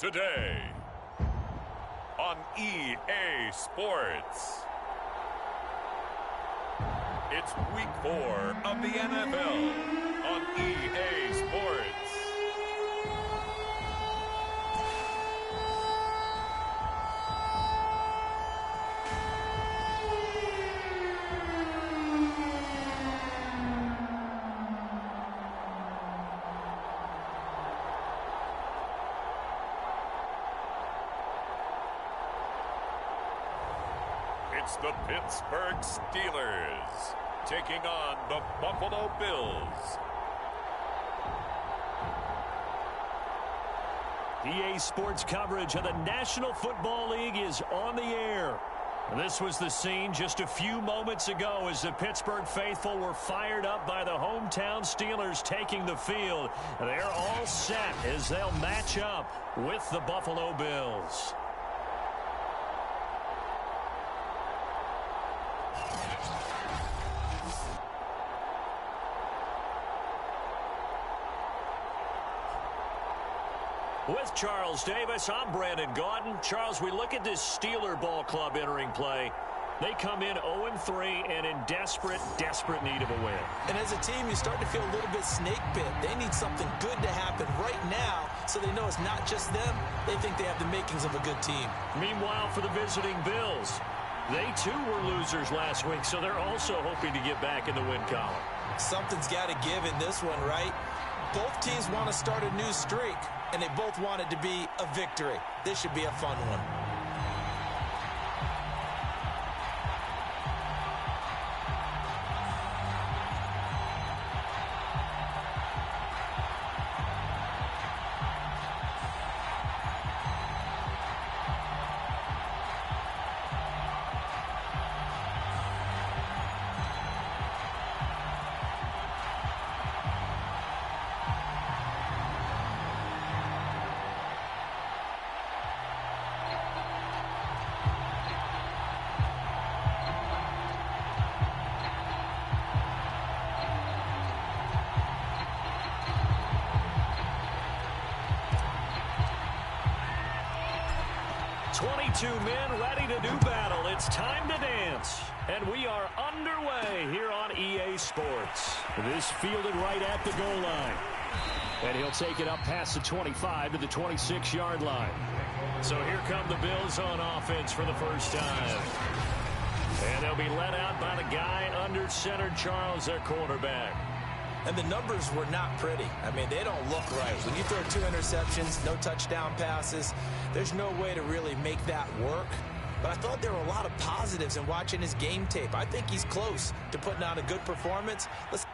Today on EA Sports. It's week 4 of the NFL on EA Sports. It's the Pittsburgh Steelers taking on the Buffalo Bills. EA Sports coverage of the National Football League is on the air. This was the scene just a few moments ago as the Pittsburgh faithful were fired up by the hometown Steelers taking the field. They're all set as they'll match up with the Buffalo Bills. With Charles Davis, I'm Brandon Gaudin. Charles, we look at this Steeler ball club entering play. They come in 0-3 and in desperate need of a win. And as a team, you start to feel a little bit snake bit. They need something good to happen right now so they know it's not just them. They think they have the makings of a good team. Meanwhile, for the visiting Bills, they too were losers last week, so they're also hoping to get back in the win column. Something's got to give in this one, right? Both teams want to start a new streak, and they both want it to be a victory. This should be a fun one. Men ready to do battle. It's time to dance. And we are underway here on EA Sports. This fielded right at the goal line. And he'll take it up past the 25 to the 26-yard line. So here come the Bills on offense for the first time. And they'll be led out by the guy under center, Charles, their quarterback. And the numbers were not pretty. I mean, they don't look right. When you throw 2 interceptions, no touchdown passes, there's no way to really make that work. But I thought there were a lot of positives in watching his game tape. I think he's close to putting out a good performance. Let's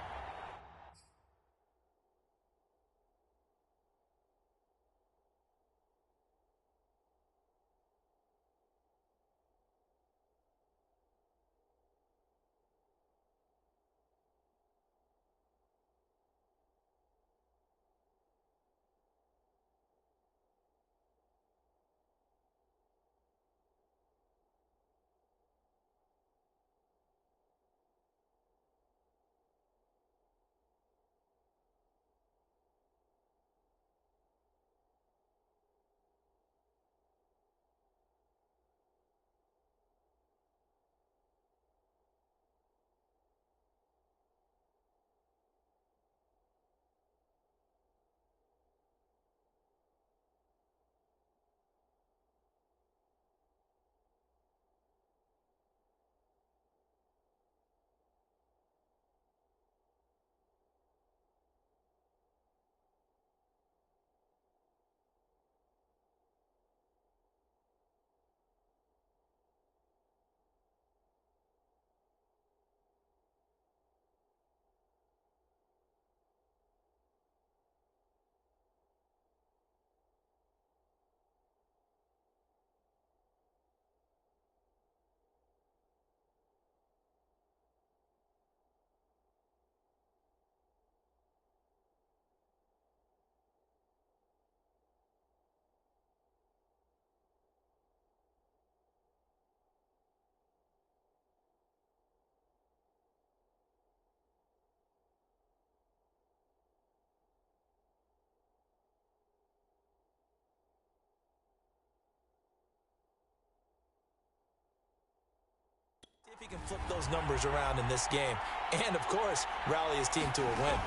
if he can flip those numbers around in this game and, of course, rally his team to a win.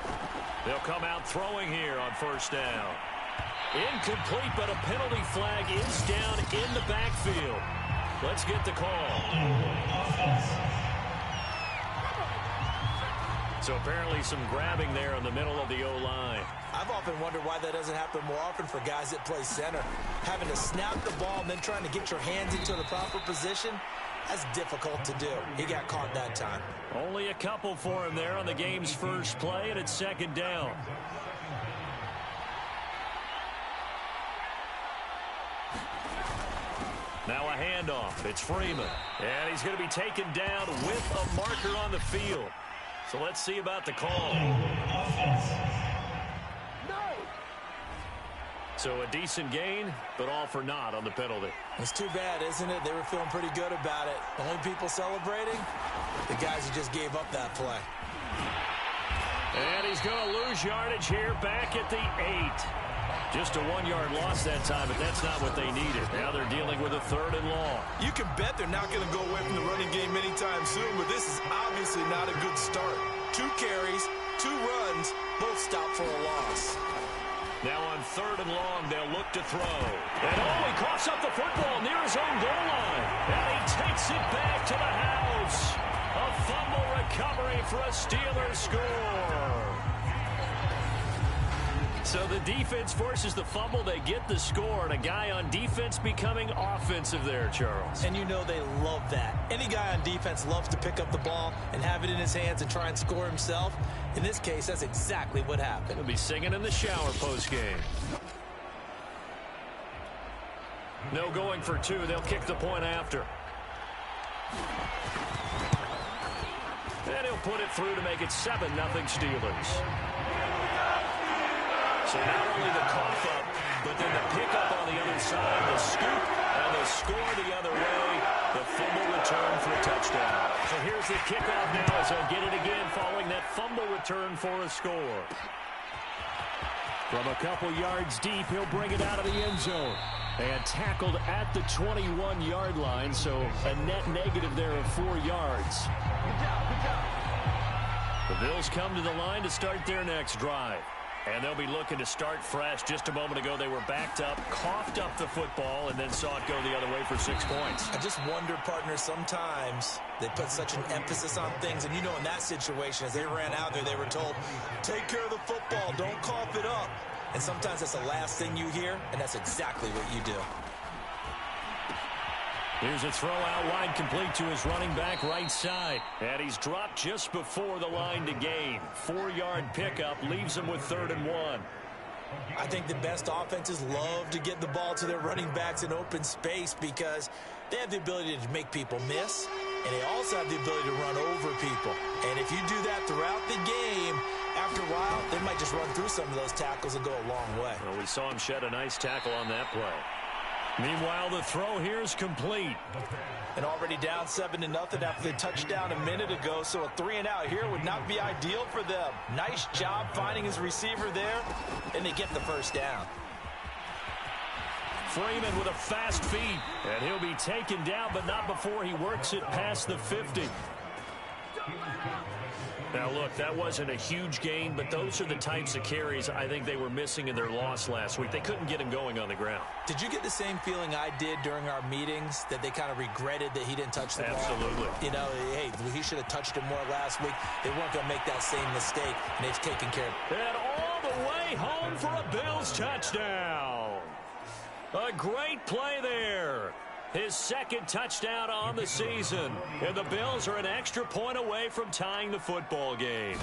They'll come out throwing here on first down. Incomplete, but a penalty flag is down in the backfield. Let's get the call. So apparently some grabbing there in the middle of the O-line. I've often wondered why that doesn't happen more often for guys that play center. Having to snap the ball and then trying to get your hands into the proper position, that's difficult to do. He got caught that time. Only a couple for him there on the game's first play, and it's second down. Now a handoff. It's Freeman. And he's going to be taken down with a marker on the field. So let's see about the call. So a decent gain, but all for naught on the penalty. It's too bad, isn't it? They were feeling pretty good about it. The only people celebrating, the guys who just gave up that play. And he's going to lose yardage here back at the 8. Just a 1-yard loss that time, but that's not what they needed. Now they're dealing with a 3rd and long. You can bet they're not going to go away from the running game anytime soon, but this is obviously not a good start. 2 carries, 2 runs, both stopped for a loss. Now on 3rd and long, they'll look to throw. And he coughs up the football near his own goal line. And he takes it back to the house. A fumble recovery for a Steelers score. So the defense forces the fumble. They get the score. And a guy on defense becoming offensive there, Charles. And you know they love that. Any guy on defense loves to pick up the ball and have it in his hands and try and score himself. In this case, that's exactly what happened. He'll be singing in the shower post-game. No going for 2. They'll kick the point after. And he'll put it through to make it 7-0 Steelers. So not only the cough up, but then the pickup on the other side, the scoop, and the score the other way, the fumble return for a touchdown. So here's the kickoff now as they'll get it again following that fumble return for a score. From a couple yards deep, he'll bring it out of the end zone. And tackled at the 21-yard line, so a net negative there of 4 yards. Good job. The Bills come to the line to start their next drive. And they'll be looking to start fresh. Just a moment ago, they were backed up, coughed up the football, and then saw it go the other way for 6 points. I just wonder, partner, sometimes they put such an emphasis on things. And, you know, in that situation, as they ran out there, they were told, take care of the football, don't cough it up. And sometimes that's the last thing you hear, and that's exactly what you do. Here's a throw out wide, complete to his running back right side. And he's dropped just before the line to gain. 4-yard pickup leaves him with 3rd and 1. I think the best offenses love to get the ball to their running backs in open space because they have the ability to make people miss, and they also have the ability to run over people. And if you do that throughout the game, after a while, they might just run through some of those tackles and go a long way. Well, we saw him shed a nice tackle on that play. Meanwhile, the throw here is complete. And already down 7-0 after the touchdown a minute ago, so a 3-and-out here would not be ideal for them. Nice job finding his receiver there, and they get the first down. Freeman with a fast feet, and he'll be taken down, but not before he works it past the 50. Now, look, that wasn't a huge gain, but those are the types of carries I think they were missing in their loss last week. They couldn't get him going on the ground. Did you get the same feeling I did during our meetings, that they kind of regretted that he didn't touch the ball? Absolutely. You know, hey, he should have touched it more last week. They weren't going to make that same mistake, and they've taken care of it. And all the way home for a Bills touchdown. A great play there. His 2nd touchdown on the season. And the Bills are an extra point away from tying the football game.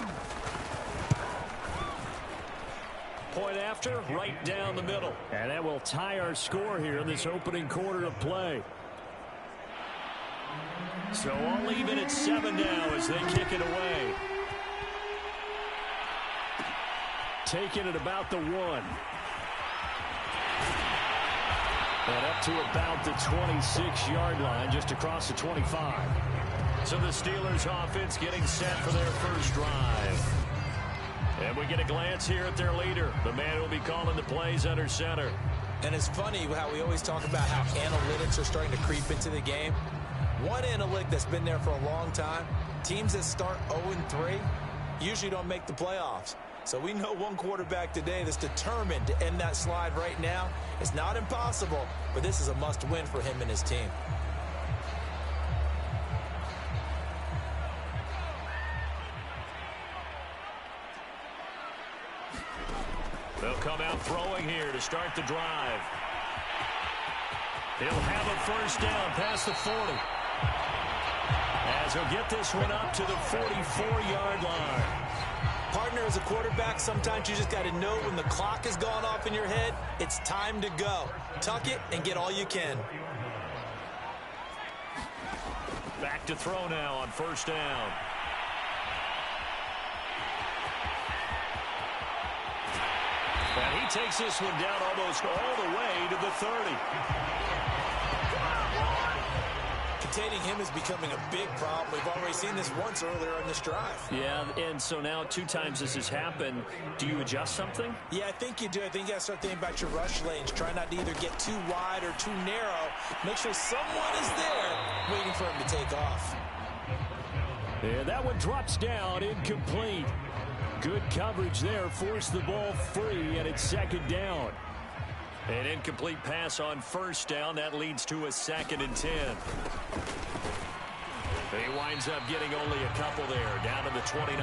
Point after, right down the middle. And that will tie our score here in this opening quarter of play. So all even at 7 now as they kick it away. Taking it about the 1. And up to about the 26-yard line, just across the 25. So the Steelers offense getting set for their first drive. And we get a glance here at their leader, the man who will be calling the plays under center. And it's funny how we always talk about how analytics are starting to creep into the game. One analytic that's been there for a long time, teams that start 0-3 usually don't make the playoffs. So we know one quarterback today that's determined to end that slide right now. It's not impossible, but this is a must-win for him and his team. They'll come out throwing here to start the drive. He'll have a first down past the 40. As he'll get this one up to the 44-yard line. Partner, as a quarterback, sometimes you just got to know when the clock has gone off in your head, it's time to go. Tuck it and get all you can. Back to throw now on first down. And he takes this one down almost all the way to the 30. Containing him is becoming a big problem. We've already seen this once earlier in this drive. Yeah, and so now 2 times this has happened. Do you adjust something? Yeah, I think you do. I think you got to start thinking about your rush lanes. Try not to either get too wide or too narrow. Make sure someone is there waiting for him to take off. Yeah, that one drops down, incomplete. Good coverage there, forced the ball free, and it's second down. An incomplete pass on first down. That leads to a 2nd and 10. He winds up getting only a couple there, down to the 29.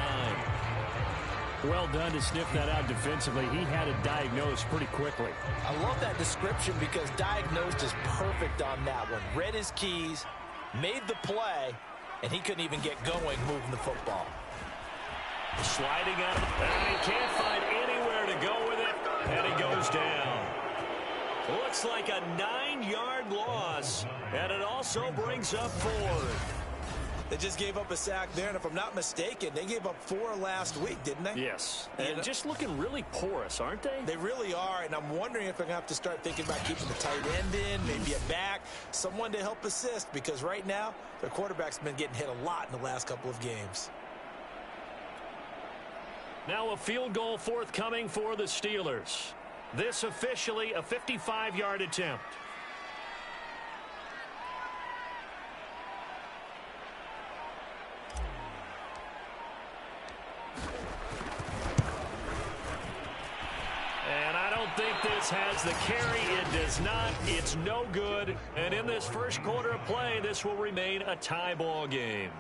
Well done to sniff that out defensively. He had it diagnosed pretty quickly. I love that description because diagnosed is perfect on that one. Read his keys, made the play, and he couldn't even get going moving the football. Sliding out. He can't find anywhere to go with it, and he goes down. Looks like a 9-yard loss, and it also brings up 4th. They just gave up a sack there, and if I'm not mistaken, they gave up 4 last week, didn't they? Yes, and just looking really porous, aren't they? They really are, and I'm wondering if I'm going to have to start thinking about keeping the tight end in, maybe a back, someone to help assist, because right now, their quarterback's been getting hit a lot in the last couple of games. Now a field goal forthcoming for the Steelers. This officially a 55-yard attempt. And I don't think this has the carry. It does not. It's no good. And in this first quarter of play, this will remain a tie ball game.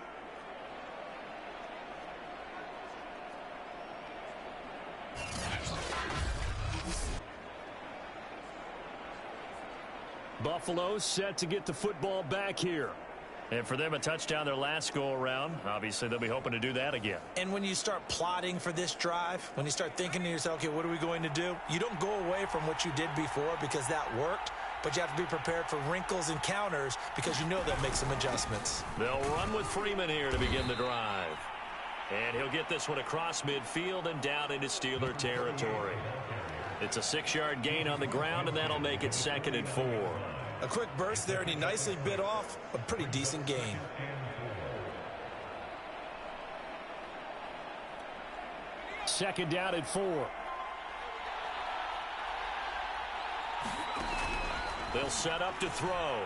Buffalo set to get the football back here. And for them, a touchdown their last go-around. Obviously, they'll be hoping to do that again. And when you start plotting for this drive, when you start thinking to yourself, okay, what are we going to do? You don't go away from what you did before because that worked, but you have to be prepared for wrinkles and counters because you know they'll make some adjustments. They'll run with Freeman here to begin the drive. And he'll get this one across midfield and down into Steeler territory. It's a 6-yard gain on the ground, and that'll make it 2nd and 4. A quick burst there, and he nicely bit off a pretty decent gain. Second down and 4. They'll set up to throw.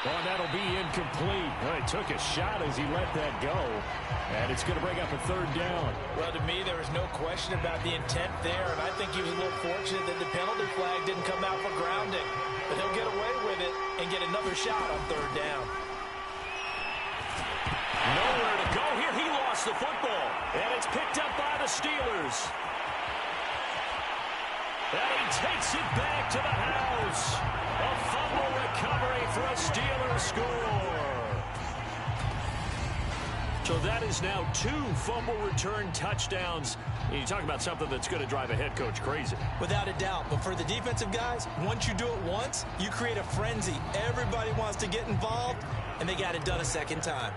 Oh, that'll be incomplete. Well, he took a shot as he let that go. And it's going to bring up a 3rd down. Well, to me, there was no question about the intent there. And I think he was a little fortunate that the penalty flag didn't come out for grounding. But he'll get away with it and get another shot on 3rd down. Nowhere to go here. He lost the football. And it's picked up by the Steelers. And he takes it back to the house. A fumble recovery for a Steelers score. So that is now 2 fumble return touchdowns. And you talk about something that's going to drive a head coach crazy. Without a doubt. But for the defensive guys, once you do it once, you create a frenzy. Everybody wants to get involved, and they got it done a second time.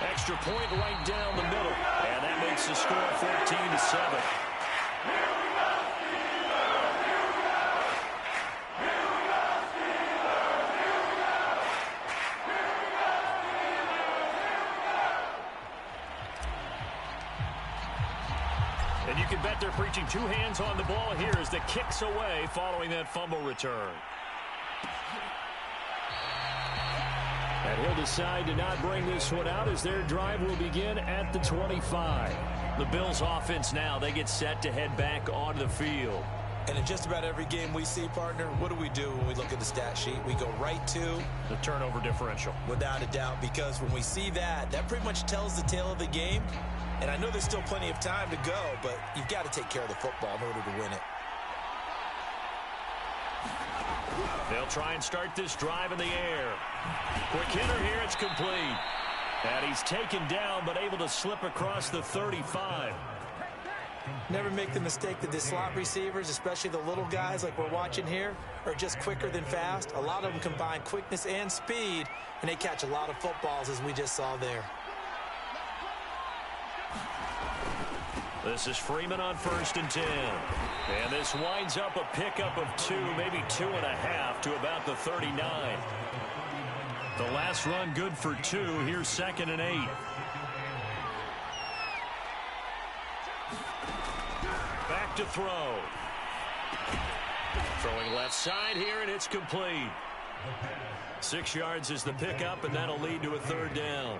Extra point right down the middle. And that makes the score 14-7. And And you can bet they're preaching two hands on the ball here as the kick's away following that fumble return. And he'll decide to not bring this one out as their drive will begin at the 25. The Bills offense now, they get set to head back onto the field. And in just about every game we see, partner, what do when we look at the stat sheet? We go right to the turnover differential. Without a doubt, because when we see that, that pretty much tells the tale of the game. And I know there's still plenty of time to go, but you've got to take care of the football in order to win it. They'll try and start this drive in the air. Quick hitter here, it's complete. And he's taken down, but able to slip across the 35. Never make the mistake that the slot receivers, especially the little guys like we're watching here, are just quicker than fast. A lot of them combine quickness and speed, and they catch a lot of footballs, as we just saw there. This is Freeman on 1st and 10. And this winds up a pickup of 2, maybe 2.5 to about the 39. The last run good for 2. Here's 2nd and 8. Back to throw. Throwing left side here, and it's complete. 6 yards is the pickup, and that'll lead to a 3rd down.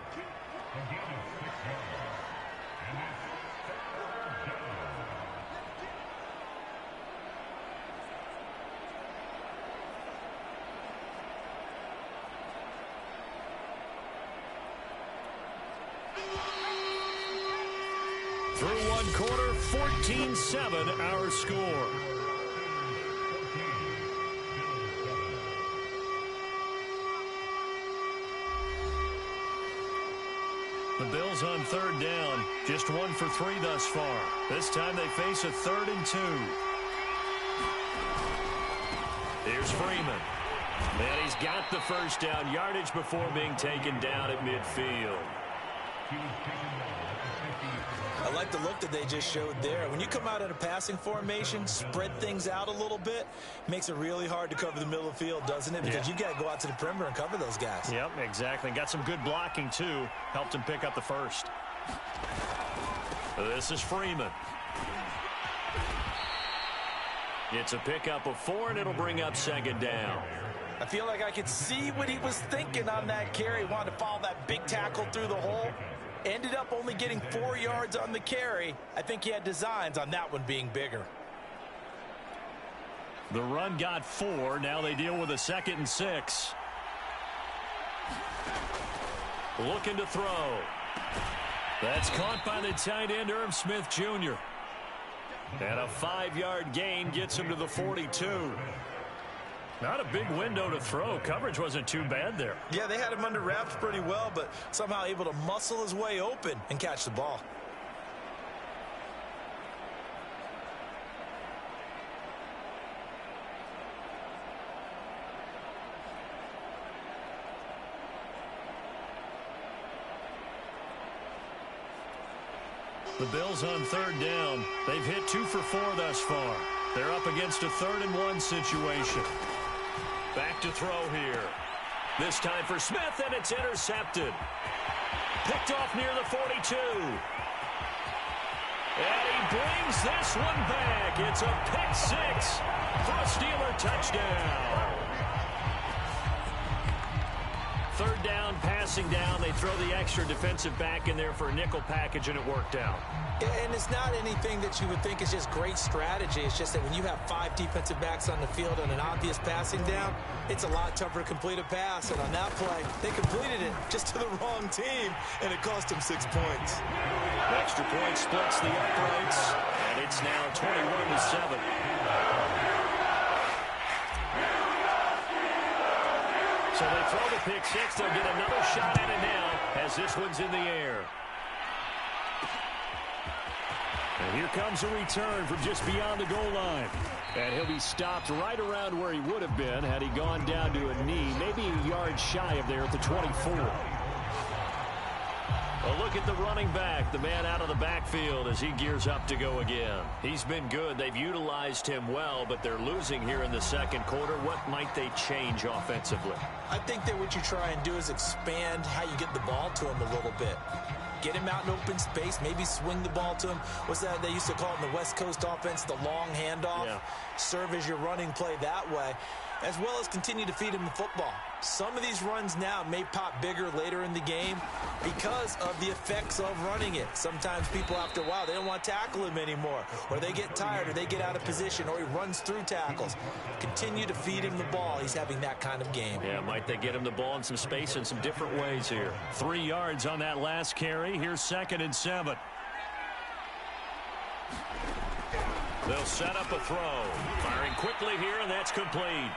Through one quarter, 14-7 our score. The Bills on 3rd down, just 1 for 3 thus far. This time they face a 3rd and 2. Here's Freeman. And he's got the 1st down, yardage before being taken down at midfield. I like the look that they just showed there. When you come out in a passing formation, spread things out a little bit, makes it really hard to cover the middle of the field, doesn't it? Because you've got to go out to the perimeter and cover those guys. Yep, exactly. Got some good blocking, too. Helped him pick up the 1st. This is Freeman. It's a pickup of 4, and it'll bring up 2nd down. I feel like I could see what he was thinking on that carry. Wanted to follow that big tackle through the hole. Ended up only getting 4 yards on the carry. I think he had designs on that one being bigger. The run got 4. Now they deal with a 2nd and 6. Looking to throw. That's caught by the tight end, Irv Smith Jr. And a 5-yard gain gets him to the 42. Not a big window to throw. Coverage wasn't too bad there. Yeah, they had him under wraps pretty well, but somehow able to muscle his way open and catch the ball. The Bills on 3rd down. They've hit 2 for 4 thus far. They're up against a 3rd and 1 situation. Back to throw here. This time for Smith, and it's intercepted. Picked off near the 42. And he brings this one back. It's a pick 6 for a Steeler touchdown. 3rd down, passing down. They throw the extra defensive back in there for a nickel package, and it worked out. And it's not anything that you would think is just great strategy. It's just that when you have 5 defensive backs on the field on an obvious passing down, it's a lot tougher to complete a pass. And on that play, they completed it just to the wrong team, and it cost them 6 points. Extra point splits the uprights, and it's now 21-7. So they throw the pick 6. They'll get another shot at it now as this one's in the air. And here comes a return from just beyond the goal line. And he'll be stopped right around where he would have been had he gone down to a knee, maybe a yard shy of there at the 24. A look at the running back, the man out of the backfield as he gears up to go again. He's been good. They've utilized him well, but they're losing here in the 2nd quarter. What might they change offensively? I think that what you try and do is expand how you get the ball to him a little bit. Get him out in open space, maybe swing the ball to him. What's that they used to call it in the West Coast offense, the long handoff? Yeah. Serve as your running play that way, as well as continue to feed him the football. Some of these runs now may pop bigger later in the game because of the effects of running it. Sometimes people, after a while, they don't want to tackle him anymore, or they get tired, or they get out of position, or he runs through tackles. Continue to feed him the ball. He's having that kind of game. Yeah, might they get him the ball in some space in some different ways here. 3 yards on that last carry. Here's 2nd and 7. They'll set up a throw. Firing quickly here, and that's complete.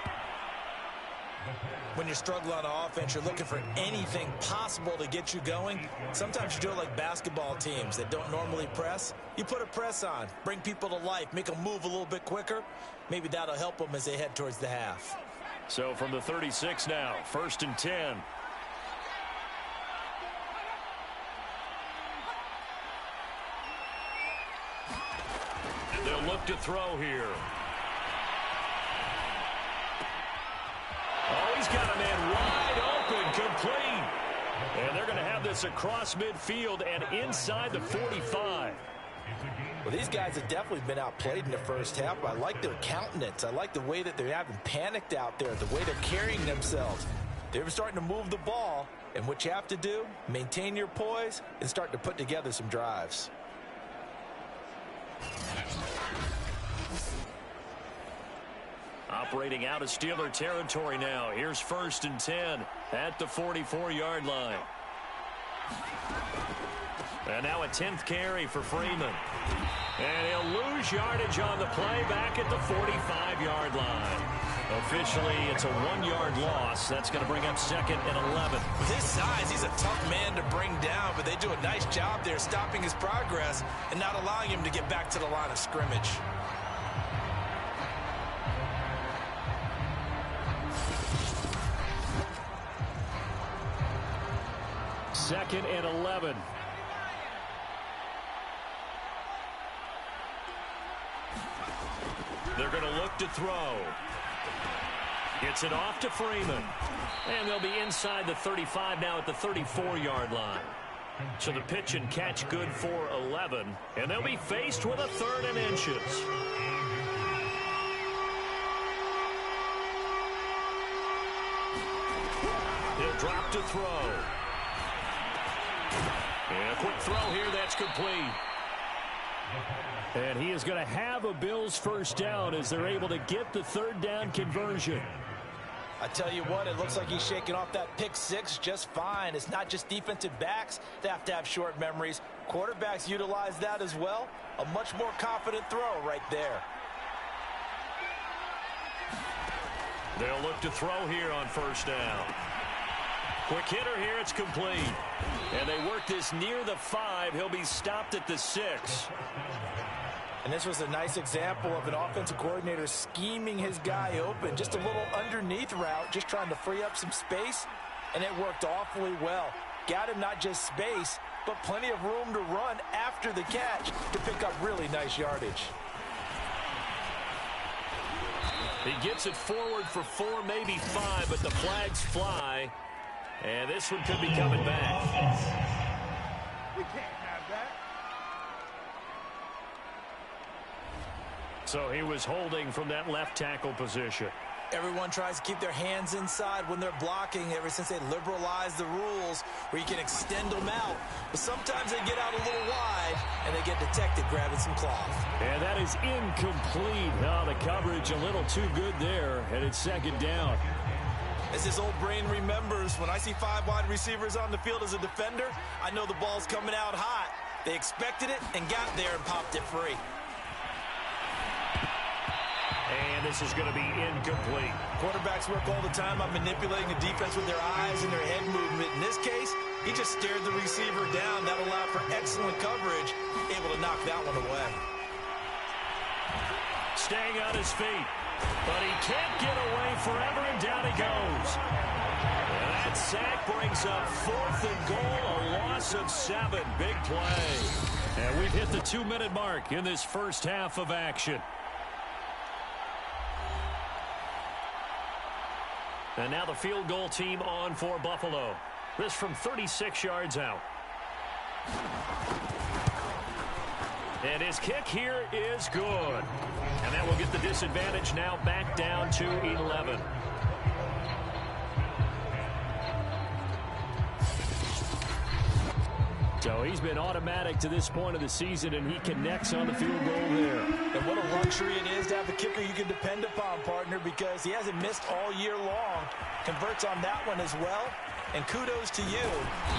When you struggle on offense, you're looking for anything possible to get you going. Sometimes you do it like basketball teams that don't normally press. You put a press on, bring people to life, make them move a little bit quicker. Maybe that'll help them as they head towards the half. So from the 36 now, 1st and 10. They'll look to throw here. Oh, he's got a man wide open, complete. And they're going to have this across midfield and inside the 45. Well, these guys have definitely been outplayed in the first half, but I like their countenance. I like the way that they're having panicked out there, the way they're carrying themselves. They're starting to move the ball, and what you have to do, maintain your poise and start to put together some drives. Operating out of Steeler territory now. Here's 1st and 10 at the 44-yard line. And now a 10th carry for Freeman. And he'll lose yardage on the play back at the 45-yard line. Officially, it's a 1-yard loss. That's going to bring up 2nd and 11. With his size, he's a tough man to bring down, but they do a nice job there stopping his progress and not allowing him to get back to the line of scrimmage. Second and 11. They're going to look to throw. Gets it off to Freeman. And they'll be inside the 35 now at the 34-yard line. So the pitch and catch good for 11. And they'll be faced with a 3rd and inches. He'll drop to throw. And a quick throw here, that's complete. And he is going to have a Bills first down as they're able to get the 3rd down conversion. I tell you what, it looks like he's shaking off that pick 6 just fine. It's not just defensive backs that have to have short memories. Quarterbacks utilize that as well. A much more confident throw right there. They'll look to throw here on 1st down. Quick hitter here, it's complete. And they work this near the 5. He'll be stopped at the 6. And this was a nice example of an offensive coordinator scheming his guy open. Just a little underneath route, just trying to free up some space. And it worked awfully well. Got him not just space, but plenty of room to run after the catch to pick up really nice yardage. He gets it forward for 4, maybe 5, but the flags fly. And this one could be coming back. We can't have that. So he was holding from that left tackle position. Everyone tries to keep their hands inside when they're blocking ever since they liberalized the rules where you can extend them out. But sometimes they get out a little wide and they get detected grabbing some cloth. And that is incomplete. Oh, the coverage a little too good there, and it's 2nd down. As his old brain remembers, when I see 5 wide receivers on the field as a defender, I know the ball's coming out hot. They expected it and got there and popped it free. And this is going to be incomplete. Quarterbacks work all the time on manipulating the defense with their eyes and their head movement. In this case, he just stared the receiver down. That allowed for excellent coverage, able to knock that one away. Staying on his feet. But he can't get away forever, and down he goes. And that sack brings up 4th and goal, a loss of 7. Big play. And we've hit the 2-minute mark in this first half of action. And now the field goal team on for Buffalo. This from 36 yards out. And his kick here is good. And that will get the disadvantage now back down to 11. So he's been automatic to this point of the season, and he connects on the field goal there. And what a luxury it is to have a kicker you can depend upon, partner, because he hasn't missed all year long. Converts on that one as well. And kudos to you.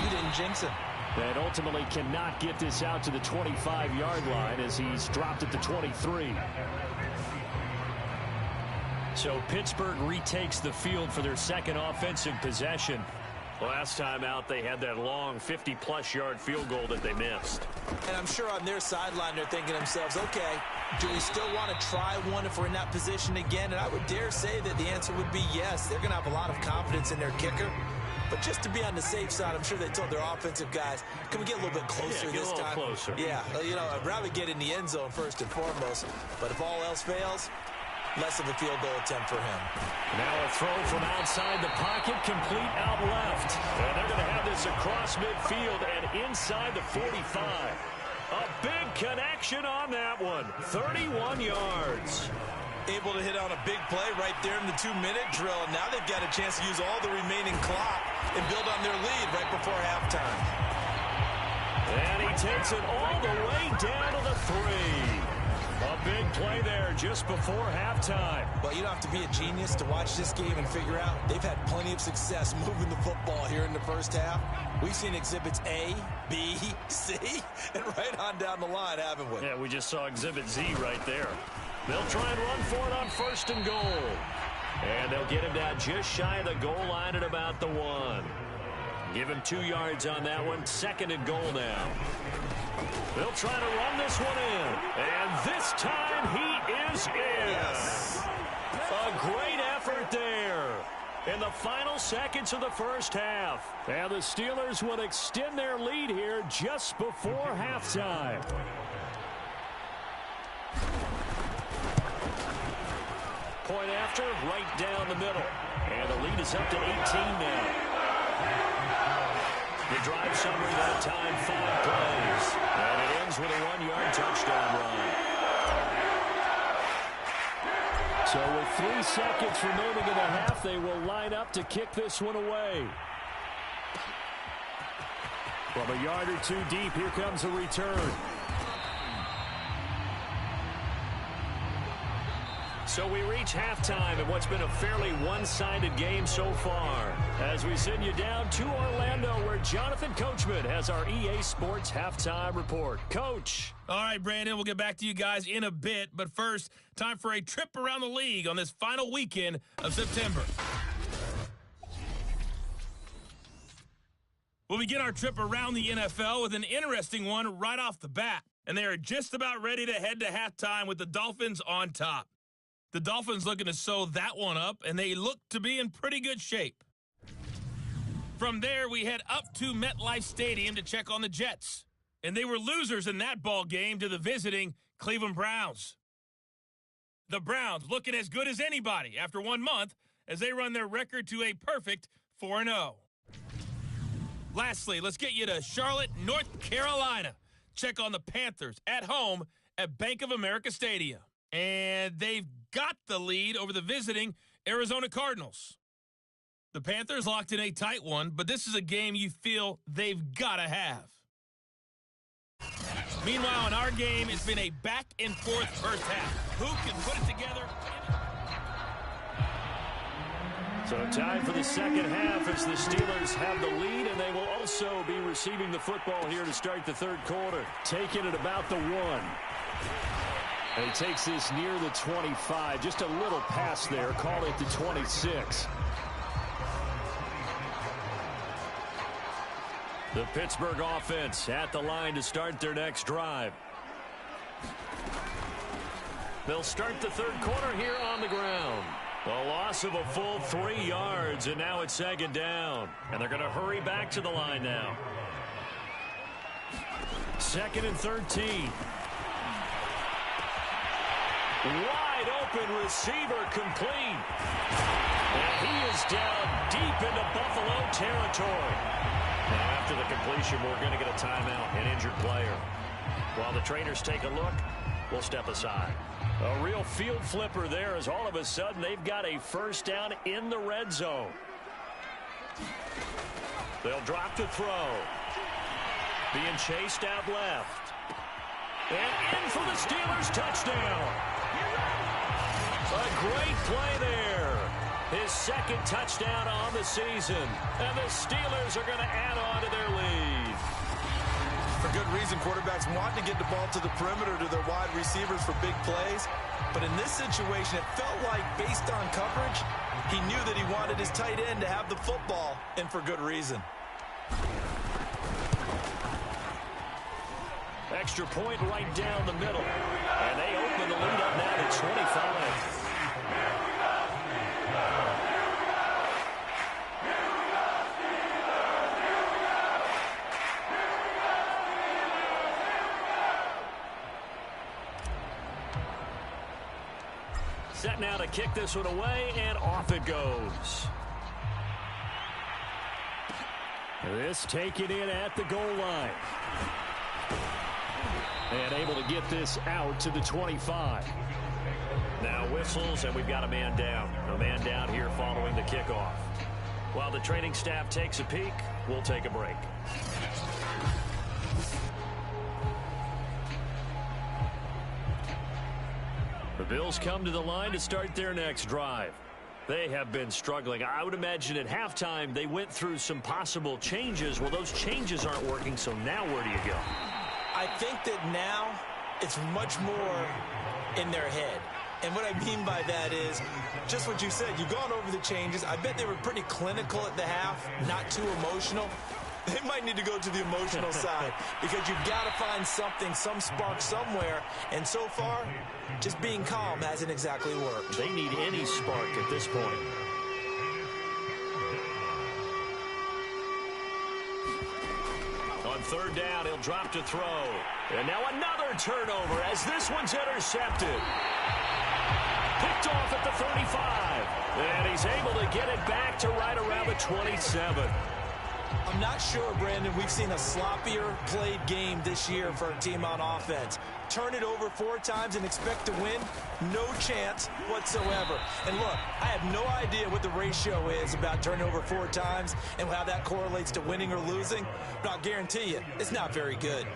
You didn't jinx him. And ultimately cannot get this out to the 25-yard line as he's dropped at the 23. So Pittsburgh retakes the field for their second offensive possession. Last time out, they had that long 50-plus yard field goal that they missed. And I'm sure on their sideline they're thinking to themselves, okay, do we still want to try one if we're in that position again? And I would dare say that the answer would be yes. They're going to have a lot of confidence in their kicker. But just to be on the safe side, I'm sure they told their offensive guys, can we get a little bit closer this time? Closer. Yeah, you know, I'd rather get in the end zone first and foremost. But if all else fails, less of a field goal attempt for him. Now a throw from outside the pocket, complete out left. And they're going to have this across midfield and inside the 45. A big connection on that one. 31 yards. Able to hit on a big play right there in the 2-minute drill. And now they've got a chance to use all the remaining clock and build on their lead right before halftime. And he takes it all the way down to the 3. A big play there just before halftime. Well, you don't have to be a genius to watch this game and figure out they've had plenty of success moving the football here in the first half. We've seen exhibits A, B, C, and right on down the line, haven't we? Yeah, we just saw exhibit Z right there. They'll try and run for it on 1st and goal. And they'll get him down just shy of the goal line at about the 1. Give him 2 yards on that one. 2nd and goal now. They'll try to run this one in. And this time he is in. Yes. A great effort there in the final seconds of the first half. And the Steelers will extend their lead here just before halftime. Point after, right down the middle. And the lead is up to 18 now. The drive summary that time, 5 plays. And it ends with a 1-yard touchdown run. So with 3 seconds remaining in the half, they will line up to kick this one away. From a yard or 2 deep, here comes a return. So we reach halftime in what's been a fairly one-sided game so far. As we send you down to Orlando, where Jonathan Coachman has our EA Sports halftime report. Coach. All right, Brandon, we'll get back to you guys in a bit. But first, time for a trip around the league on this final weekend of September. We'll begin our trip around the NFL with an interesting one right off the bat. And they are just about ready to head to halftime with the Dolphins on top. The Dolphins looking to sew that one up, and they look to be in pretty good shape. From there, we head up to MetLife Stadium to check on the Jets. And they were losers in that ball game to the visiting Cleveland Browns. The Browns looking as good as anybody after 1 month as they run their record to a perfect 4-0. Lastly, let's get you to Charlotte, North Carolina. Check on the Panthers at home at Bank of America Stadium. And they've got the lead over the visiting Arizona Cardinals. The Panthers locked in a tight one, but this is a game you feel they've got to have. Meanwhile, in our game, it's been a back-and-forth first half. Who can put it together? So time for the second half as the Steelers have the lead, and they will also be receiving the football here to start the third quarter. Taking it about the 1. And he takes this near the 25. Just a little pass there. Call it the 26. The Pittsburgh offense at the line to start their next drive. They'll start the third quarter here on the ground. A loss of a full 3 yards, and now it's 2nd down. And they're going to hurry back to the line now. 2nd and 13. Wide open receiver complete. And he is down deep into Buffalo territory. Now, after the completion, we're going to get a timeout, an injured player. While the trainers take a look, we'll step aside. A real field flipper there as all of a sudden they've got a first down in the red zone. They'll drop to throw. Being chased out left. And in for the Steelers touchdown. A great play there. His second touchdown on the season. And the Steelers are going to add on to their lead. For good reason, quarterbacks want to get the ball to the perimeter to their wide receivers for big plays. But in this situation, it felt like, based on coverage, he knew that he wanted his tight end to have the football, and for good reason. Extra point right down the middle. And they open the lead up now to 25. Set now to kick this one away, and off it goes. This taken in at the goal line. And able to get this out to the 25. Now whistles, and we've got a man down. A man down here following the kickoff. While the training staff takes a peek, we'll take a break. The Bills come to the line to start their next drive. They have been struggling. I would imagine at halftime they went through some possible changes. Well, those changes aren't working, so now where do you go? I think that now it's much more in their head. And what I mean by that is just what you said. You've gone over the changes. I bet they were pretty clinical at the half, not too emotional. They might need to go to the emotional side because you've got to find something, some spark somewhere. And so far, just being calm hasn't exactly worked. They need any spark at this point. On third down, he'll drop to throw. And now another turnover as this one's intercepted. Picked off at the 35. And he's able to get it back to right around the 27. I'm not sure, Brandon, we've seen a sloppier played game this year for a team on offense. Turn it over 4 times and expect to win? No chance whatsoever. And look, I have no idea what the ratio is about turning over 4 times and how that correlates to winning or losing, but I'll guarantee you, it's not very good.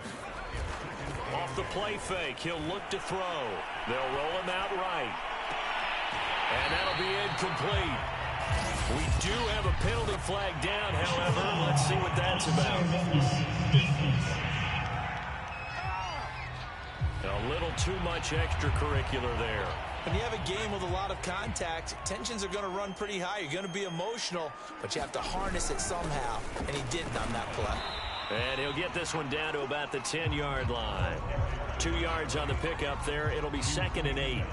Off the play fake, he'll look to throw. They'll roll him out right. And that'll be incomplete. We do have a penalty flag down, however. Let's see what that's about. A little too much extracurricular there. When you have a game with a lot of contact, tensions are going to run pretty high. You're going to be emotional, but you have to harness it somehow, and he didn't on that play. And he'll get this one down to about the 10-yard line. 2 yards on the pickup there. It'll be 2nd and 8.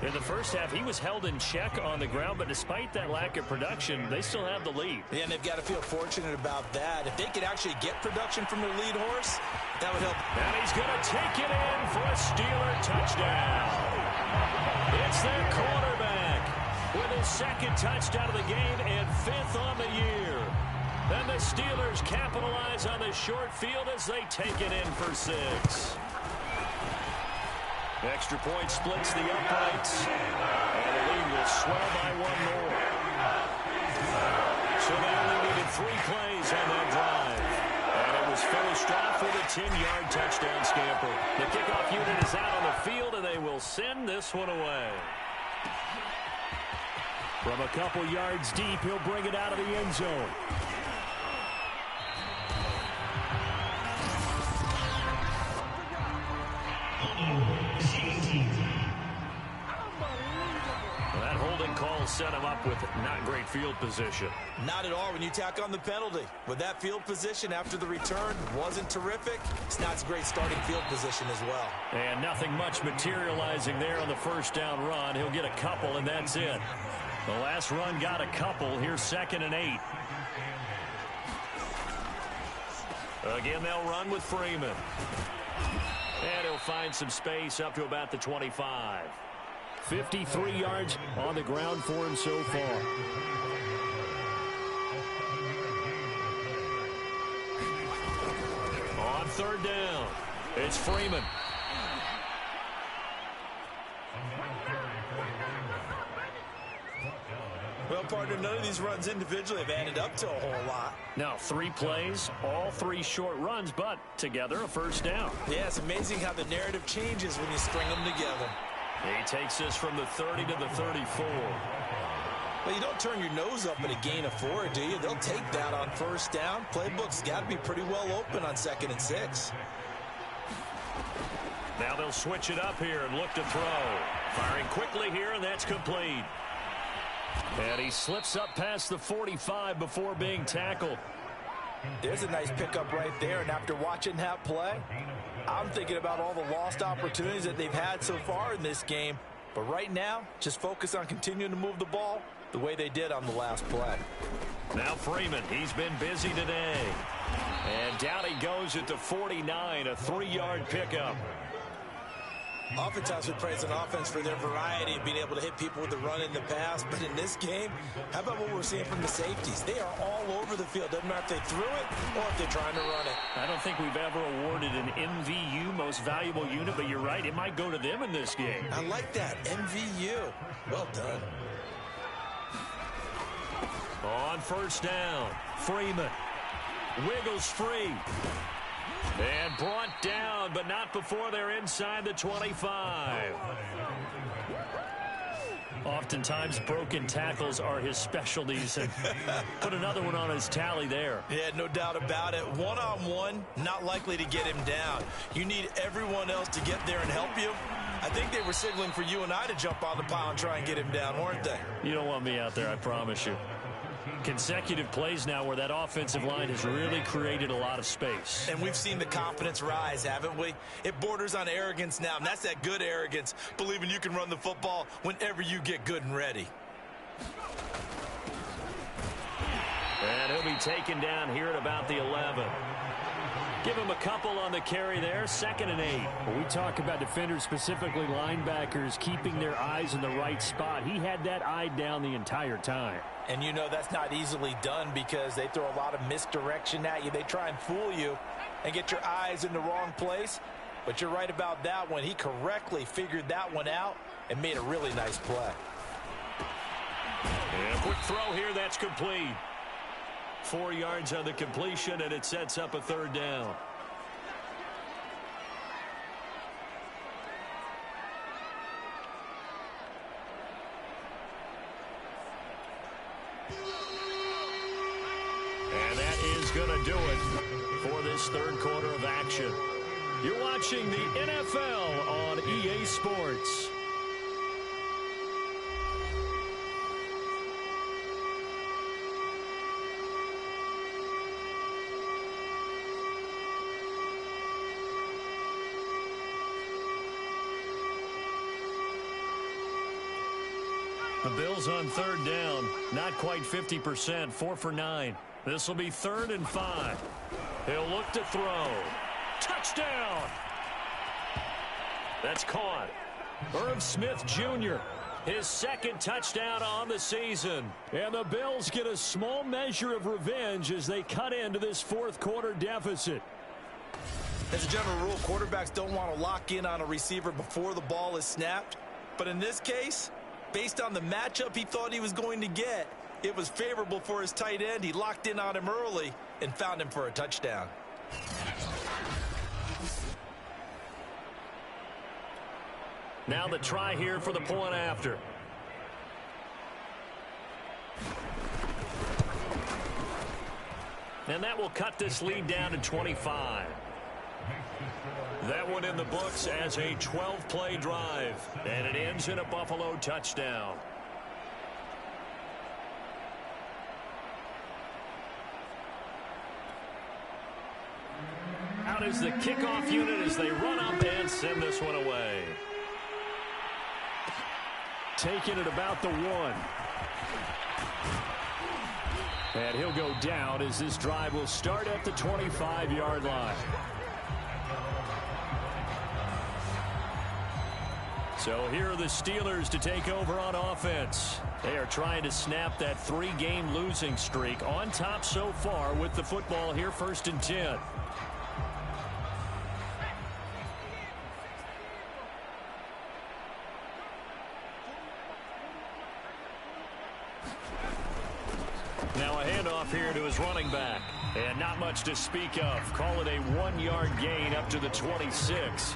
In the first half, he was held in check on the ground, but despite that lack of production, they still have the lead. Yeah, and they've got to feel fortunate about that. If they could actually get production from their lead horse, that would help. And he's going to take it in for a Steeler touchdown. It's their quarterback with his 2nd touchdown of the game and 5th on the year. And the Steelers capitalize on the short field as they take it in for 6. Extra point splits the uprights, and the lead will swell by 1 more. So they only needed 3 plays on that drive. And it was finished off with a 10-yard touchdown scamper. The kickoff unit is out on the field, and they will send this one away. From a couple yards deep, he'll bring it out of the end zone. That holding call set him up with not great field position. Not at all when you tack on the penalty. With that field position after the return wasn't terrific, it's not a great starting field position as well. And nothing much materializing there on the first down run. He'll get a couple, and that's it. The last run got a couple. Here's 2nd and 8. Again, they'll run with Freeman. And he'll find some space up to about the 25. 53 yards on the ground for him so far. third down. It's Freeman. Well, partner, none of these runs individually have added up to a whole lot. Now, 3 plays, all 3 short runs, but together a first down. Yeah, it's amazing how the narrative changes when you string them together. He takes this from the 30 to the 34. Well, you don't turn your nose up at a gain of 4, do you? They'll take that on first down. Playbook's got to be pretty well open on 2nd and 6. Now they'll switch it up here and look to throw. Firing quickly here, and that's complete. And he slips up past the 45 before being tackled. There's a nice pickup right there, and after watching that play, I'm thinking about all the lost opportunities that they've had so far in this game. But right now, just focus on continuing to move the ball the way they did on the last play. Now Freeman, he's been busy today. And down he goes at the 49, a 3-yard pickup. Oftentimes we praise an offense for their variety of being able to hit people with the run in the pass. But in this game, how about what we're seeing from the safeties? They are all over the field. Doesn't matter if they threw it or if they're trying to run it. I don't think we've ever awarded an MVU, most valuable unit, but you're right, it might go to them in this game. I like that, MVU. Well done. On first down, Freeman wiggles free. And brought down, but not before they're inside the 25. Oftentimes, broken tackles are his specialties, and put another one on his tally there. Yeah, no doubt about it. One-on-one, not likely to get him down. You need everyone else to get there and help you. I think they were signaling for you and I to jump on the pile and try and get him down, weren't they? You don't want me out there, I promise you. Consecutive plays now where that offensive line has really created a lot of space. And we've seen the confidence rise, haven't we? It borders on arrogance now, and that's that good arrogance, believing you can run the football whenever you get good and ready. And he'll be taken down here at about the 11. Give him a couple on the carry there, 2nd and 8. When we talk about defenders, specifically linebackers, keeping their eyes in the right spot, he had that eye down the entire time. And you know that's not easily done because they throw a lot of misdirection at you. They try and fool you and get your eyes in the wrong place. But you're right about that one. He correctly figured that one out and made a really nice play. And a quick throw here, that's complete. 4 yards on the completion, and it sets up a 3rd down. And that is going to do it for this 3rd quarter of action. You're watching the NFL on EA Sports. The Bills on 3rd down, not quite 50%, 4 for 9. This will be 3rd and 5. He'll look to throw. Touchdown! That's caught. Irv Smith Jr., his 2nd touchdown on the season. And the Bills get a small measure of revenge as they cut into this 4th quarter deficit. As a general rule, quarterbacks don't want to lock in on a receiver before the ball is snapped. But in this case, based on the matchup he thought he was going to get, it was favorable for his tight end. He locked in on him early and found him for a touchdown. Now the try here for the point after. And that will cut this lead down to 25. That one in the books as a 12-play drive. And it ends in a Buffalo touchdown. Out is the kickoff unit as they run up and send this one away. Taking it about the 1. And he'll go down as this drive will start at the 25-yard line. So here are the Steelers to take over on offense. They are trying to snap that 3-game losing streak, on top so far with the football here, 1st and 10. off here to his running back. And not much to speak of. Call it a 1-yard gain up to the 26.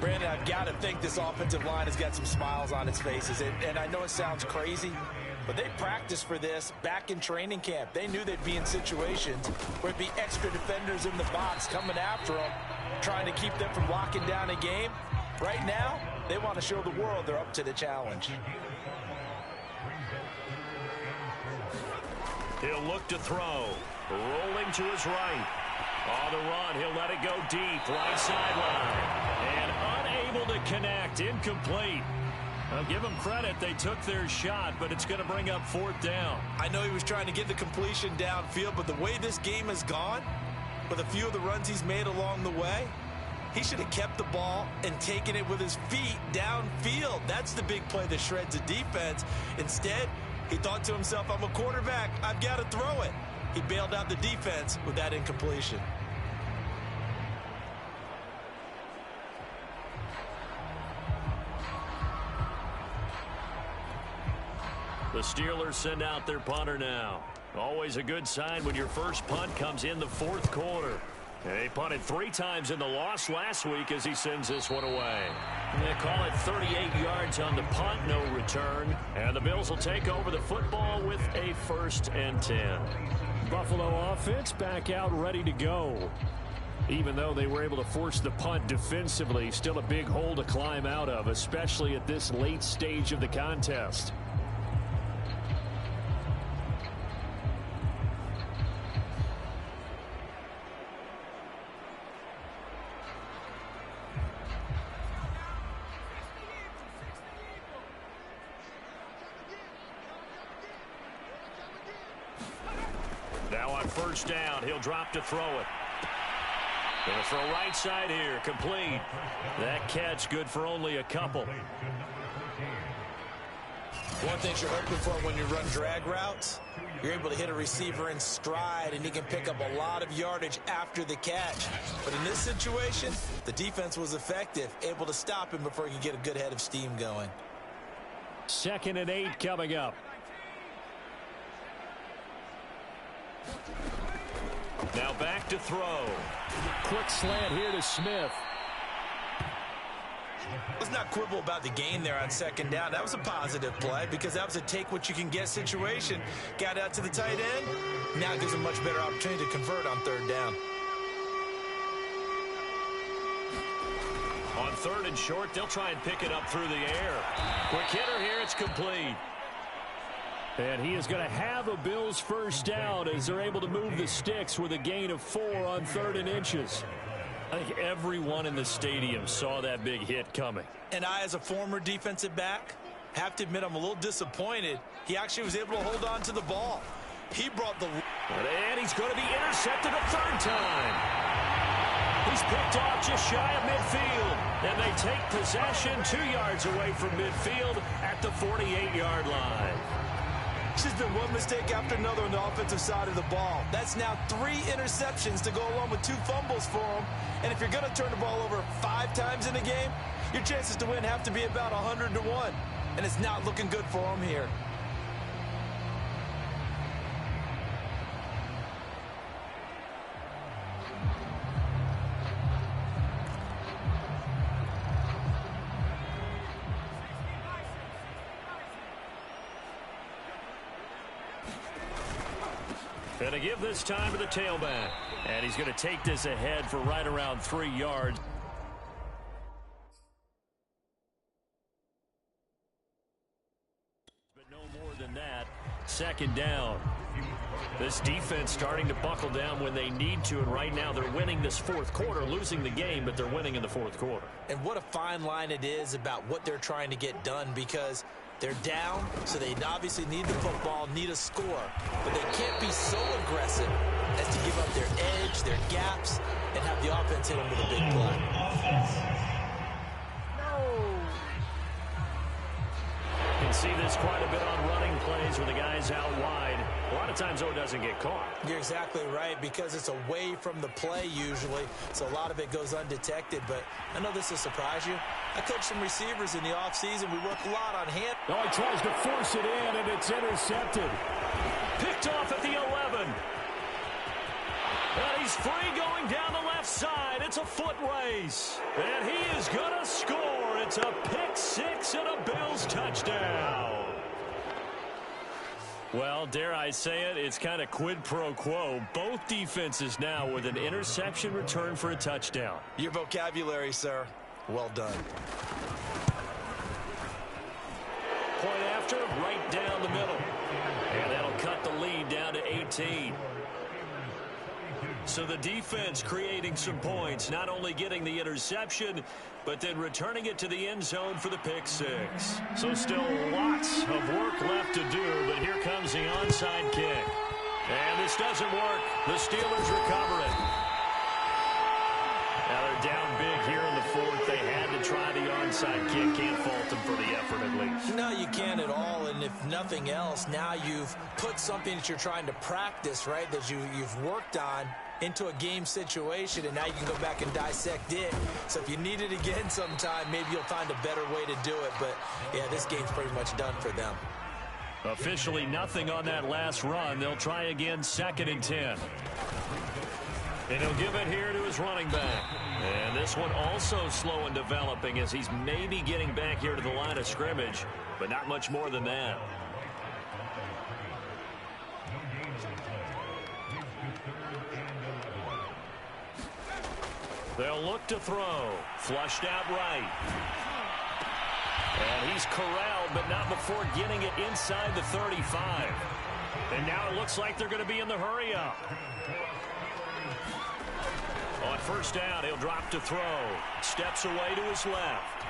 Brandon, I've got to think this offensive line has got some smiles on its faces. And I know it sounds crazy, but they practiced for this back in training camp. They knew they'd be in situations where it'd be extra defenders in the box coming after them, trying to keep them from locking down a game. Right now, they want to show the world they're up to the challenge. He'll look to throw. Rolling to his right. On the run, he'll let it go deep. Right sideline. And unable to connect. Incomplete. I'll give them credit. They took their shot, but it's going to bring up 4th down. I know he was trying to get the completion downfield, but the way this game has gone, with a few of the runs he's made along the way, he should have kept the ball and taken it with his feet downfield. That's the big play that shreds the defense. Instead, he thought to himself, I'm a quarterback. I've got to throw it. He bailed out the defense with that incompletion. The Steelers send out their punter now. Always a good sign when your first punt comes in the 4th quarter. He punted 3 times in the loss last week as he sends this one away. They call it 38 yards on the punt, no return. And the Bills will take over the football with a 1st and 10. Buffalo offense back out ready to go. Even though they were able to force the punt defensively, still a big hole to climb out of, especially at this late stage of the contest. Now on 1st down, he'll drop to throw it. Gonna throw right side here, complete. That catch good for only a couple. One thing you're hoping for when you run drag routes, you're able to hit a receiver in stride, and he can pick up a lot of yardage after the catch. But in this situation, the defense was effective, able to stop him before he could get a good head of steam going. 2nd and 8 coming up. Now back to throw. Quick slant here to Smith. Let's not quibble about the gain there on 2nd down. That was a positive play because that was a take-what-you-can-get situation. Got out to the tight end. Now it gives him much better opportunity to convert on 3rd down. On 3rd and short, they'll try and pick it up through the air. Quick hitter here, it's complete. And he is going to have a Bills 1st down as they're able to move the sticks with a gain of 4 on 3rd and inches. I think everyone in the stadium saw that big hit coming. And I, as a former defensive back, have to admit I'm a little disappointed. He actually was able to hold on to the ball. He brought the... And he's going to be intercepted a 3rd time. He's picked off just shy of midfield. And they take possession 2 yards away from midfield at the 48-yard line. It's just been one mistake after another on the offensive side of the ball. That's now 3 interceptions to go along with 2 fumbles for him. And if you're going to turn the ball over 5 times in a game, your chances to win have to be about 100 to 1. And it's not looking good for him here. And to give this time to the tailback. And he's going to take this ahead for right around 3 yards. But no more than that. 2nd down. This defense starting to buckle down when they need to. And right now they're winning this 4th quarter, losing the game, but they're winning in the 4th quarter. And what a fine line it is about what they're trying to get done, because they're down, so they obviously need the football, need a score. But they can't be so aggressive as to give up their edge, their gaps, and have the offense hit them with a big play. You can see this quite a bit on running plays where the guy's out wide. A lot of times, though, it doesn't get caught. You're exactly right, because it's away from the play usually, so a lot of it goes undetected. But I know this will surprise you. I coached some receivers in the offseason. We work a lot on hand. Oh, he tries to force it in, and it's intercepted. Picked off at the 11. is free going down the left side. It's a foot race. And he is going to score. It's a pick six and a Bills touchdown. Well, dare I say it, it's kind of quid pro quo. Both defenses now with an interception return for a touchdown. Your vocabulary, sir. Well done. Point after, right down the middle. And that'll cut the lead down to 18. So the defense creating some points, not only getting the interception, but then returning it to the end zone for the pick six. So still lots of work left to do, but here comes the onside kick. And this doesn't work. The Steelers recover it. Now they're down big here in the fourth. They had to try the onside kick. Can't fault them for the effort at least. No, you can't at all. And if nothing else, now you've put something that you're trying to practice, right, that you've worked on into a game situation, and now you can go back and dissect it. So if you need it again sometime, maybe you'll find a better way to do it. But, yeah, this game's pretty much done for them. Officially nothing on that last run. They'll try again 2nd and 10. And he'll give it here to his running back. And this one also slow in developing as he's maybe getting back here to the line of scrimmage, but not much more than that. They'll look to throw. Flushed out right. And he's corralled, but not before getting it inside the 35. And now it looks like they're going to be in the hurry-up. On first down, he'll drop to throw. Steps away to his left.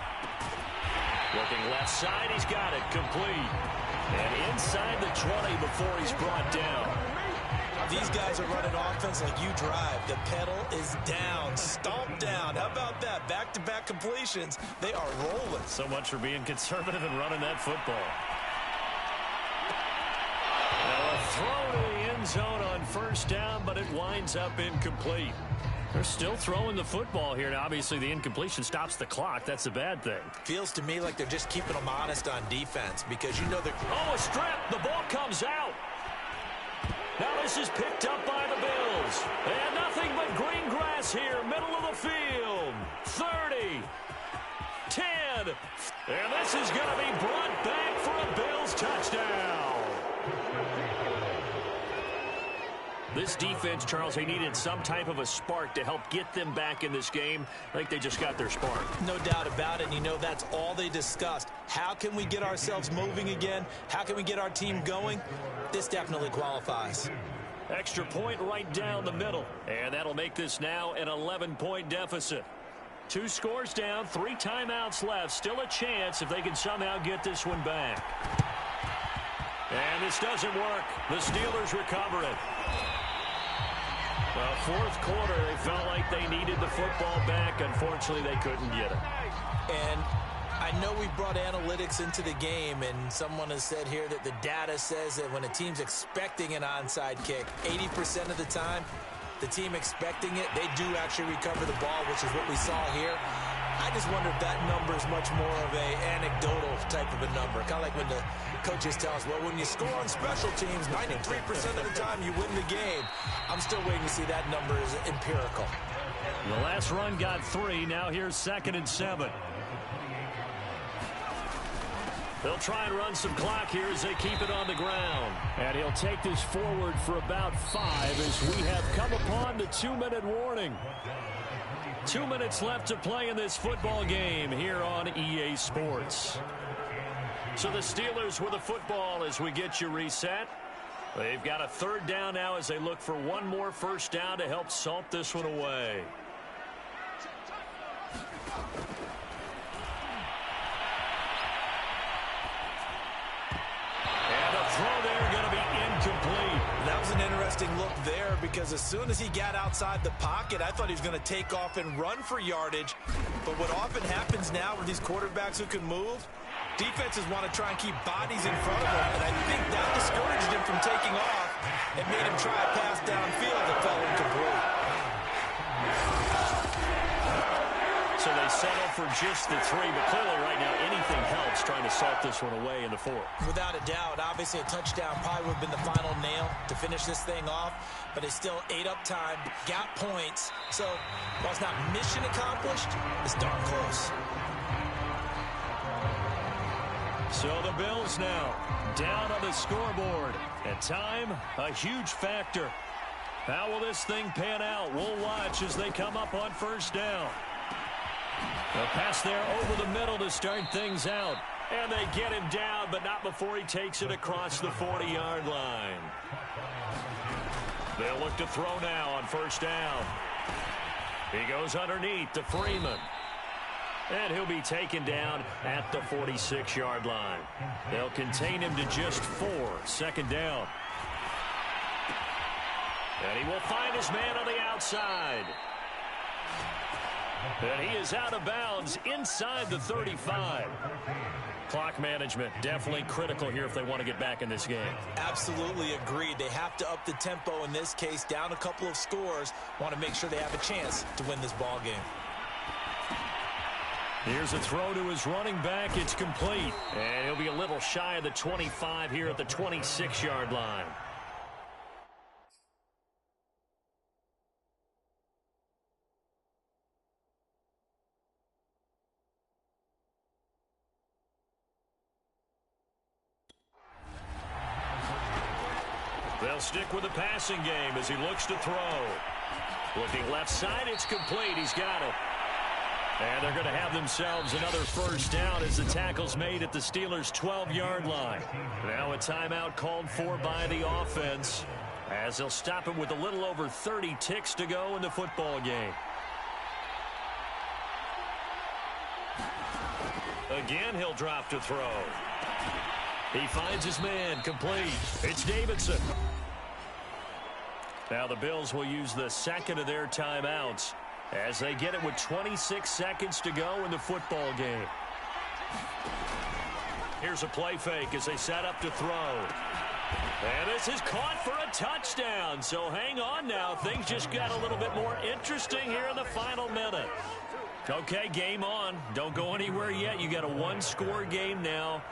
Looking left side, he's got it. Complete. And inside the 20 before he's brought down. These guys are running offense like you drive. The pedal is down, stomped down. How about that? Back-to-back completions. They are rolling. So much for being conservative and running that football. Now a throw to the end zone on first down, but it winds up incomplete. They're still throwing the football here. Now, obviously, the incompletion stops the clock. That's a bad thing. Feels to me like they're just keeping them honest on defense because you know they're... Oh, a strip. The ball comes out. Now this is picked up by the Bills. And nothing but green grass here, middle of the field. 30, 10, and this is going to be brought back for a Bills touchdown. This defense, Charles, they needed some type of a spark to help get them back in this game. I think they just got their spark. No doubt about it, and you know that's all they discussed. How can we get ourselves moving again? How can we get our team going? This definitely qualifies. Extra point right down the middle, and that'll make this now an 11-point deficit. 2 scores down, 3 timeouts left. Still a chance if they can somehow get this one back. And this doesn't work. The Steelers recover it. Well, fourth quarter, they felt like they needed the football back. Unfortunately, they couldn't get it. And I know we brought analytics into the game, and someone has said here that the data says that when a team's expecting an onside kick, 80% of the time, the team expecting it, they do actually recover the ball, which is what we saw here. I just wonder if that number is much more of a anecdotal type of a number. Kind of like when the coaches tell us, well, when you score on special teams, 93% of the time you win the game. I'm still waiting to see that number is empirical. The last run got 3. Now here's 2nd and 7. They'll try and run some clock here as they keep it on the ground. And he'll take this forward for about 5 as we have come upon the 2-minute warning. 2 minutes left to play in this football game here on EA Sports. So the Steelers with the football as we get you reset. They've got a 3rd down now as they look for one more first down to help salt this one away. And the throw there going to be incomplete. That was an interesting look there because as soon as he got outside the pocket, I thought he was going to take off and run for yardage. But what often happens now with these quarterbacks who can move, defenses want to try and keep bodies in front of them, and I think that discouraged him from taking off and made him try a pass downfield that fell incomplete. So they settle for just the 3, but clearly right now anything helps trying to salt this one away in the 4th. Without a doubt, obviously a touchdown probably would have been the final nail to finish this thing off, but it's still ate up time, got points. So while it's not mission accomplished, it's darn close. So the Bills now down on the scoreboard. And time, a huge factor. How will this thing pan out? We'll watch as they come up on first down. A pass there over the middle to start things out. And they get him down, but not before he takes it across the 40-yard line. They'll look to throw now on first down. He goes underneath to Freeman. And he'll be taken down at the 46-yard line. They'll contain him to just 4. Second down. And he will find his man on the outside. And he is out of bounds inside the 35. Clock management definitely critical here if they want to get back in this game. Absolutely agreed. They have to up the tempo in this case, down a couple of scores. Want to make sure they have a chance to win this ball game. Here's a throw to his running back. It's complete. And he'll be a little shy of the 25 here at the 26-yard line. They'll stick with the passing game as he looks to throw. Looking left side, it's complete. He's got it. And they're going to have themselves another first down as the tackle's made at the Steelers' 12-yard line. Now a timeout called for by the offense as they'll stop it with a little over 30 ticks to go in the football game. Again, he'll drop to throw. He finds his man, complete. It's Davidson. Now the Bills will use the second of their timeouts as they get it with 26 seconds to go in the football game. Here's a play fake as they set up to throw. And this is caught for a touchdown. So hang on now. Things just got a little bit more interesting here in the final minute. Okay, game on. Don't go anywhere yet. You got a one-score game now.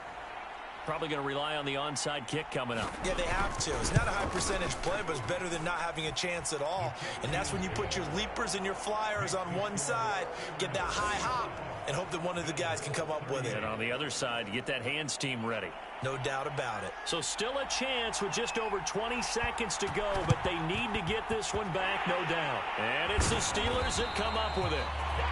Probably going to rely on the onside kick coming up. Yeah, they have to. It's not a high percentage play, but it's better than not having a chance at all. And that's when you put your leapers and your flyers on one side, get that high hop, and hope that one of the guys can come up with it. And on the other side, get that hands team ready. No doubt about it. So still a chance with just over 20 seconds to go, but they need to get this one back, no doubt. And it's the Steelers that come up with it.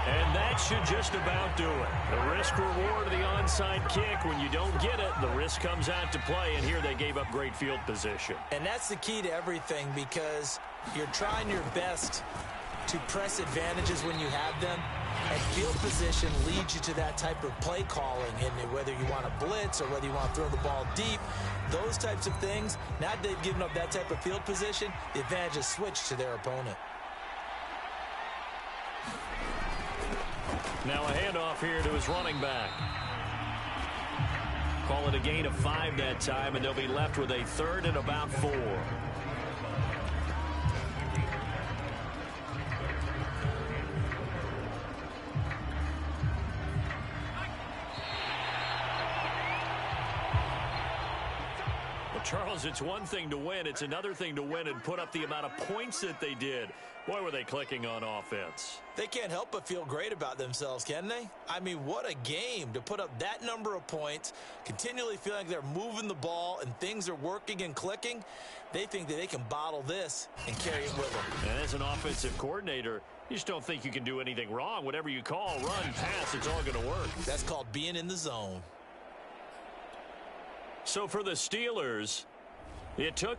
And that should just about do it. The risk-reward of the onside kick, when you don't get it, the risk comes out to play, and here they gave up great field position. And that's the key to everything, because you're trying your best to press advantages when you have them, and field position leads you to that type of play calling, and whether you want to blitz or whether you want to throw the ball deep, those types of things, now that they've given up that type of field position, the advantage is switched to their opponent. Now a handoff here to his running back. Call it a gain of 5 that time, and they'll be left with a third and about 4. Charles, it's one thing to win. It's another thing to win and put up the amount of points that they did. Boy, were they clicking on offense. They can't help but feel great about themselves, can they? I mean, what a game to put up that number of points, continually feeling like they're moving the ball and things are working and clicking. They think that they can bottle this and carry it with them. And as an offensive coordinator, you just don't think you can do anything wrong. Whatever you call, run, pass, it's all going to work. That's called being in the zone. So for the Steelers, it took